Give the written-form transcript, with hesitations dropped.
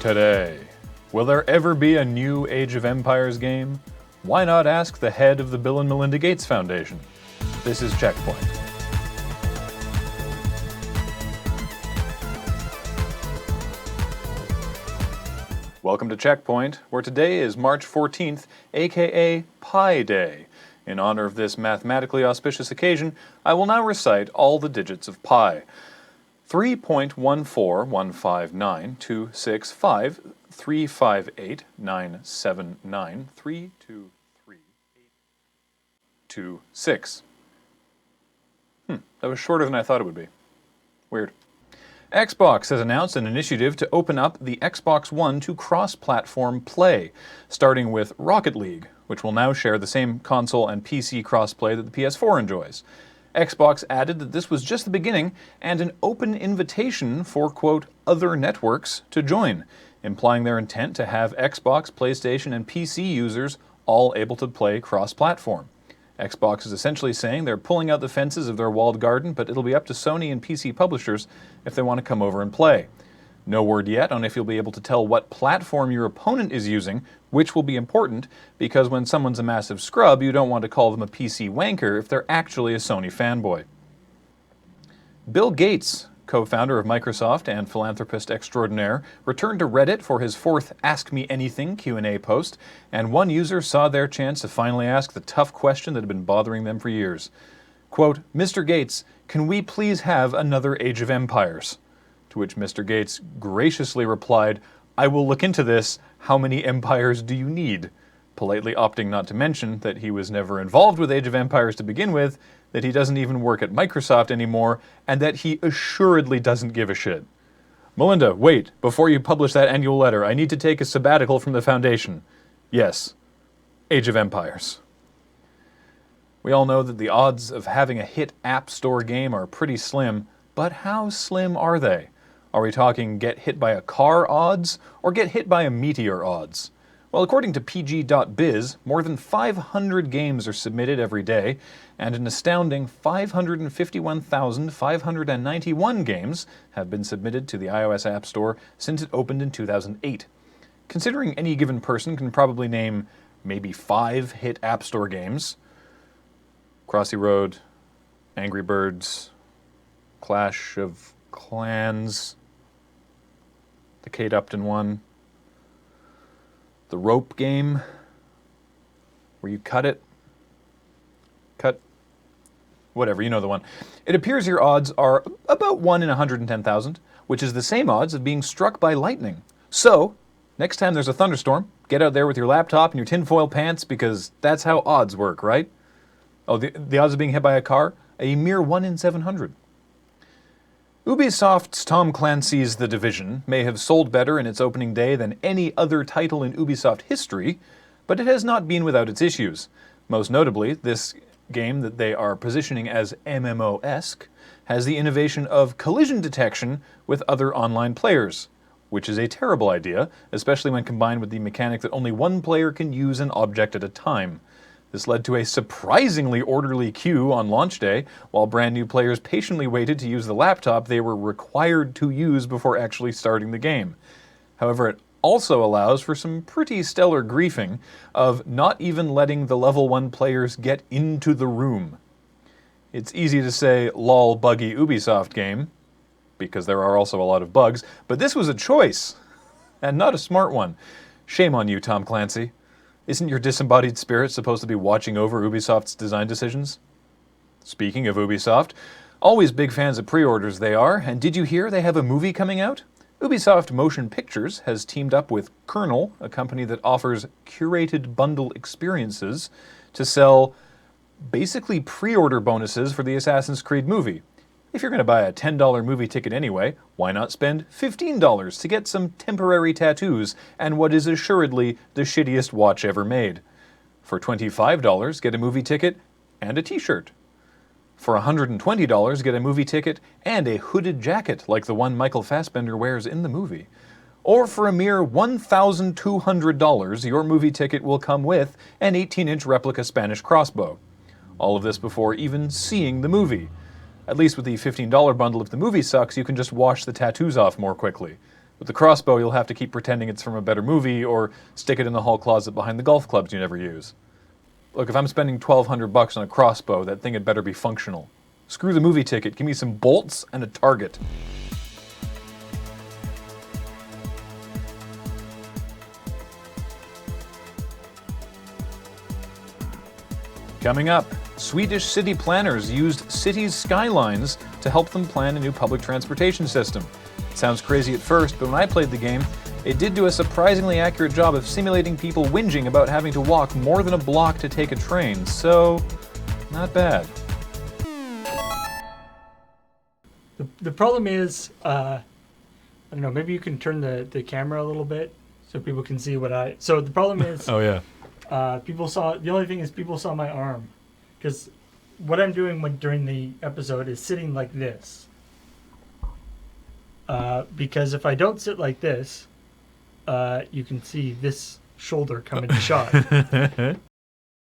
Today, will there ever be a new Age of Empires game? Why not ask the head of the Bill and Melinda Gates Foundation? This is CheckPoint. Welcome to CheckPoint, where today is March 14th, aka Pi Day. In honor of this mathematically auspicious occasion, I will now recite all the digits of pi. 3.1415926538979323826. That was shorter than I thought it would be. Weird. Xbox has announced an initiative to open up the Xbox One to cross-platform play, starting with Rocket League, which will now share the same console and PC crossplay that the PS4 enjoys. Xbox added that this was just the beginning and an open invitation for, quote, other networks to join, implying their intent to have Xbox, PlayStation, and PC users all able to play cross-platform. Xbox is essentially saying they're pulling out the fences of their walled garden, but it'll be up to Sony and PC publishers if they want to come over and play. No word yet on if you'll be able to tell what platform your opponent is using, which will be important, because when someone's a massive scrub, you don't want to call them a PC wanker if they're actually a Sony fanboy. Bill Gates, co-founder of Microsoft and philanthropist extraordinaire, returned to Reddit for his fourth Ask Me Anything Q&A post, and one user saw their chance to finally ask the tough question that had been bothering them for years. Quote, Mr. Gates, can we please have another Age of Empires? To which Mr. Gates graciously replied, I will look into this. How many empires do you need? Politely opting not to mention that he was never involved with Age of Empires to begin with, that he doesn't even work at Microsoft anymore, and that he assuredly doesn't give a shit. Melinda, wait, before you publish that annual letter, I need to take a sabbatical from the Foundation. Yes, Age of Empires. We all know that the odds of having a hit App Store game are pretty slim, but how slim are they? Are we talking get hit by a car odds, or get hit by a meteor odds? Well, according to PG.biz, more than 500 games are submitted every day, and an astounding 551,591 games have been submitted to the iOS App Store since it opened in 2008. Considering any given person can probably name maybe 5 hit App Store games, Crossy Road, Angry Birds, Clash of Clans, the Kate Upton one, the rope game, where you cut, whatever, you know the one. It appears your odds are about 1 in 110,000, which is the same odds of being struck by lightning. So, next time there's a thunderstorm, get out there with your laptop and your tinfoil pants, because that's how odds work, right? Oh, the odds of being hit by a car? A mere 1 in 700. Ubisoft's Tom Clancy's The Division may have sold better in its opening day than any other title in Ubisoft history, but it has not been without its issues. Most notably, this game that they are positioning as MMO-esque has the innovation of collision detection with other online players, which is a terrible idea, especially when combined with the mechanic that only one player can use an object at a time. This led to a surprisingly orderly queue on launch day, while brand new players patiently waited to use the laptop they were required to use before actually starting the game. However, it also allows for some pretty stellar griefing of not even letting the level 1 players get into the room. It's easy to say, lol, buggy Ubisoft game, because there are also a lot of bugs, but this was a choice, and not a smart one. Shame on you, Tom Clancy. Isn't your disembodied spirit supposed to be watching over Ubisoft's design decisions? Speaking of Ubisoft, always big fans of pre-orders they are, and did you hear they have a movie coming out? Ubisoft Motion Pictures has teamed up with Kernel, a company that offers curated bundle experiences, to sell basically pre-order bonuses for the Assassin's Creed movie. If you're going to buy a $10 movie ticket anyway, why not spend $15 to get some temporary tattoos and what is assuredly the shittiest watch ever made? For $25, get a movie ticket and a t-shirt. For $120, get a movie ticket and a hooded jacket like the one Michael Fassbender wears in the movie. Or for a mere $1,200, your movie ticket will come with an 18-inch replica Spanish crossbow. All of this before even seeing the movie. At least with the $15 bundle, if the movie sucks, you can just wash the tattoos off more quickly. With the crossbow, you'll have to keep pretending it's from a better movie or stick it in the hall closet behind the golf clubs you never use. Look, if I'm spending $1,200 on a crossbow, that thing had better be functional. Screw the movie ticket. Give me some bolts and a target. Coming up, Swedish city planners used cities' skylines to help them plan a new public transportation system. It sounds crazy at first, but when I played the game, it did do a surprisingly accurate job of simulating people whinging about having to walk more than a block to take a train, so not bad. The problem is, I don't know, maybe you can turn the camera a little bit so people can see what I... So the problem is... Oh, yeah. The only thing is people saw my arm. Because what I'm doing during the episode is sitting like this. Because if I don't sit like this, you can see this shoulder come into shot.